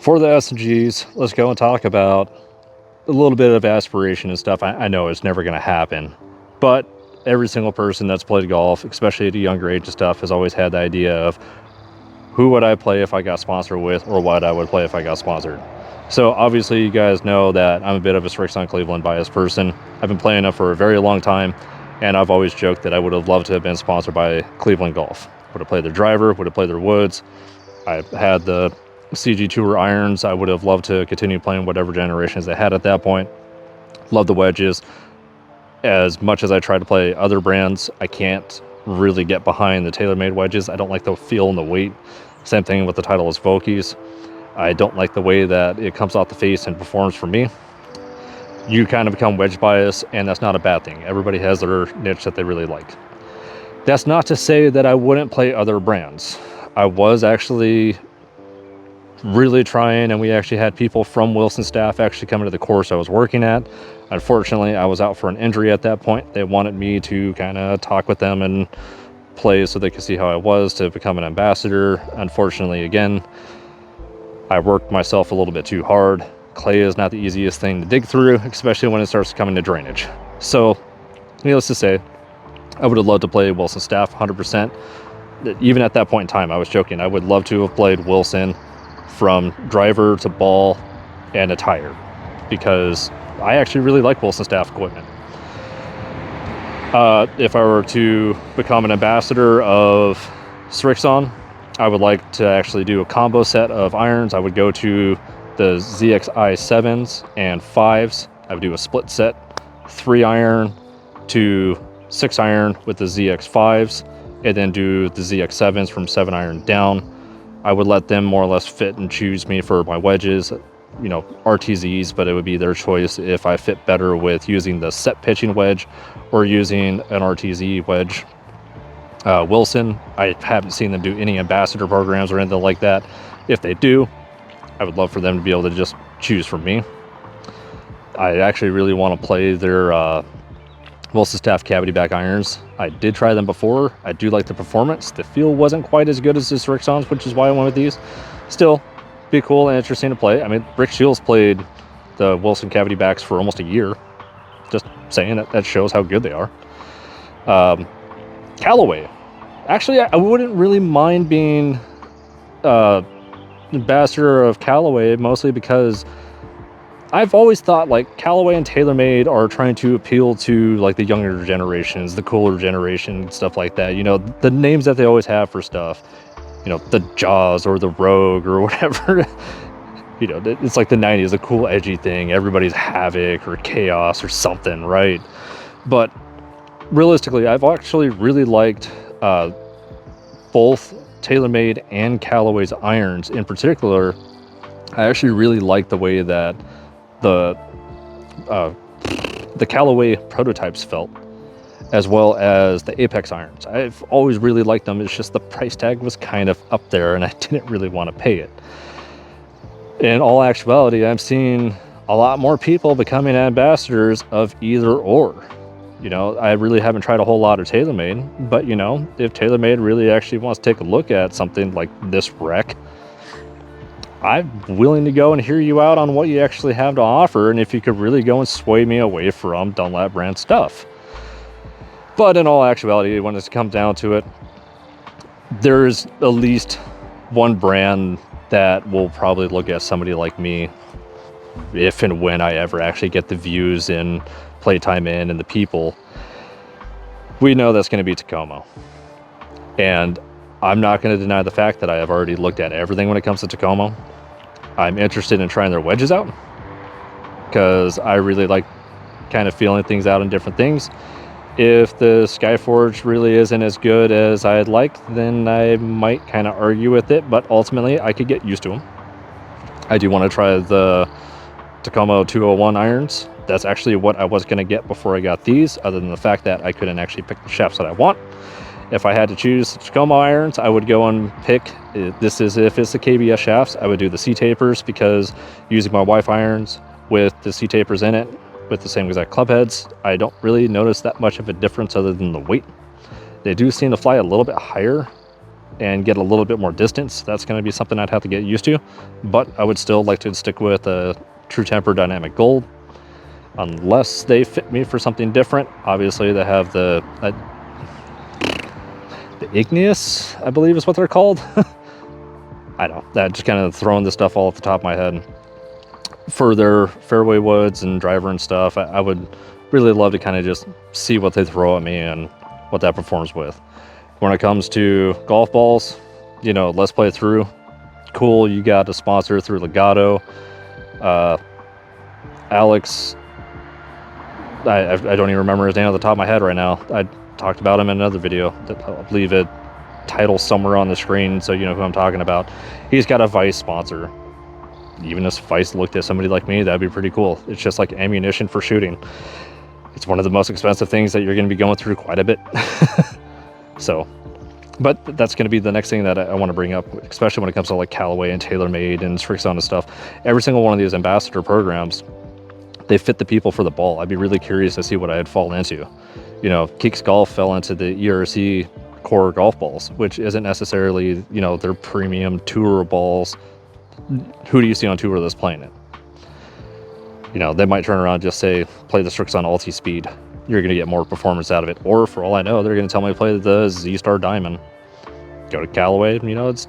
For the S&Gs, let's go and talk about a little bit of aspiration and stuff. I know it's never going to happen, but every single person that's played golf, especially at a younger age and stuff, has always had the idea of who would I play if I got sponsored with, or what I would play if I got sponsored. So obviously you guys know that I'm a bit of a srixon Cleveland biased person. I've been playing them for a very long time, and I've always joked that I would have loved to have been sponsored by Cleveland Golf. Would have played their driver, would have played their woods. I had the CG Tour irons. I would have loved to continue playing whatever generations they had at that point. Love the wedges. As much as I try to play other brands, I can't really get behind the TaylorMade wedges. I don't like the feel and the weight. Same thing with the Titleist Vokies. I don't like the way that it comes off the face and performs for me. You kind of become wedge biased, and that's not a bad thing. Everybody has their niche that they really like. That's not to say that I wouldn't play other brands. I was actually really trying, and we actually had people from Wilson staff actually coming to the course I was working at. Unfortunately, I was out for an injury at that point. They wanted me to kind of talk with them and play so they could see how I was to become an ambassador. Unfortunately, again, I worked myself a little bit too hard. Clay is not the easiest thing to dig through, especially when it starts coming to drainage. So, needless to say, I would have loved to play Wilson staff 100%. Even at that point in time, I was joking. I would love to have played Wilson from driver to ball and a tire, because I actually really like Wilson staff equipment. If I were to become an ambassador of srixon, I would like to actually do a combo set of irons. I would go to the ZXi 7s and 5s. I would do a split set, 3 iron to 6 iron with the ZX 5s, and then do the ZX 7s from 7 iron down. I would let them more or less fit and choose me for my wedges, you know, RTZs, but it would be their choice if I fit better with using the set pitching wedge or using an RTZ wedge. Wilson, I haven't seen them do any ambassador programs or anything like that. If they do, I would love for them to be able to just choose from me. I actually really want to play their Wilson staff cavity back irons. I did try them before. I do like the performance. The feel wasn't quite as good as the srixons, which is why I went with these. Still, be cool and interesting to play. I mean, Rick Shields played the Wilson cavity backs for almost a year. Just saying that shows how good they are. Callaway. Actually, I wouldn't really mind being ambassador of Callaway, mostly because I've always thought like Callaway and TaylorMade are trying to appeal to like the younger generations, the cooler generation, stuff like that. You know, the names that they always have for stuff, you know, the Jaws or the Rogue or whatever. You know, it's like the 90s, a cool edgy thing. Everybody's Havoc or Chaos or something, right? But realistically, I've actually really liked both TaylorMade and Callaway's irons. In particular, I actually really like the way that the Callaway prototypes felt, as well as the Apex irons. I've always really liked them. It's just the price tag was kind of up there, and I didn't really want to pay it. In all actuality, I'm seeing a lot more people becoming ambassadors of either or. You know, I really haven't tried a whole lot of TaylorMade, but you know, if TaylorMade really actually wants to take a look at something like this wreck, I'm willing to go and hear you out on what you actually have to offer, and if you could really go and sway me away from Dunlap brand stuff. But in all actuality, when it comes down to it, there's at least one brand that will probably look at somebody like me, if and when I ever actually get the views and playtime in and the people. We know that's going to be Tacoma. And I'm not going to deny the fact that I have already looked at everything when it comes to Tacoma. I'm interested in trying their wedges out, because I really like kind of feeling things out in different things. If the Skyforge really isn't as good as I'd like, then I might kind of argue with it, but ultimately I could get used to them. I do want to try the Tacoma 201 irons. That's actually what I was going to get before I got these, other than the fact that I couldn't actually pick the shafts that I want. If I had to choose Tacoma irons, I would go and pick, this is if it's the KBS shafts, I would do the C-tapers, because using my wife irons with the C-tapers in it, with the same exact club heads, I don't really notice that much of a difference other than the weight. They do seem to fly a little bit higher and get a little bit more distance. That's going to be something I'd have to get used to, but I would still like to stick with a True Temper Dynamic Gold, unless they fit me for something different. Obviously, they have the igneous, I believe is what they're called. I don't know, that just kind of throwing this stuff all off the top of my head. For their fairway woods and driver and stuff, I would really love to kind of just see what they throw at me and what that performs with. When it comes to golf balls, you know, Let's Play Through, cool, you got a sponsor through Legato. Alex, I don't even remember his name off the top of my head right now. I talked about him in another video. I'll leave a title somewhere on the screen so you know who I'm talking about. He's got a Vice sponsor. Even if Vice looked at somebody like me, that'd be pretty cool. It's just like ammunition for shooting. It's one of the most expensive things that you're going to be going through quite a bit. So, but that's going to be the next thing that I want to bring up, especially when it comes to like Callaway and TaylorMade and srixon and stuff. Every single one of these ambassador programs, they fit the people for the ball. I'd be really curious to see what I'd fall into. You know, Keeks Golf fell into the ERC core golf balls, which isn't necessarily, you know, their premium tour balls. Who do you see on tour that's playing it? You know, they might turn around and just say, play the srixon Ulti Speed. You're going to get more performance out of it. Or for all I know, they're going to tell me to play the Z-Star Diamond. Go to Callaway, you know, it's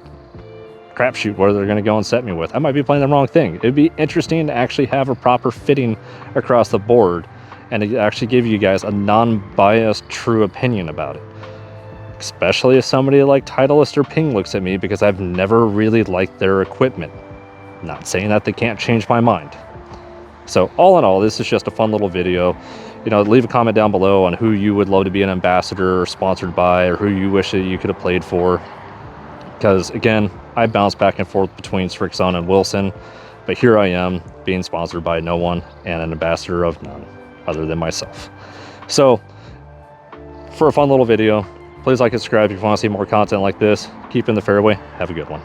crapshoot where they're going to go and set me with. I might be playing the wrong thing. It'd be interesting to actually have a proper fitting across the board and to actually give you guys a non-biased, true opinion about it. Especially if somebody like Titleist or Ping looks at me, because I've never really liked their equipment. Not saying that they can't change my mind. So all in all, this is just a fun little video. You know, leave a comment down below on who you would love to be an ambassador or sponsored by, or who you wish that you could have played for. Because again, I bounce back and forth between srixon and Wilson, but here I am being sponsored by no one and an ambassador of none other than myself. So for a fun little video, please like and subscribe if you want to see more content like this. Keep in the fairway. Have a good one.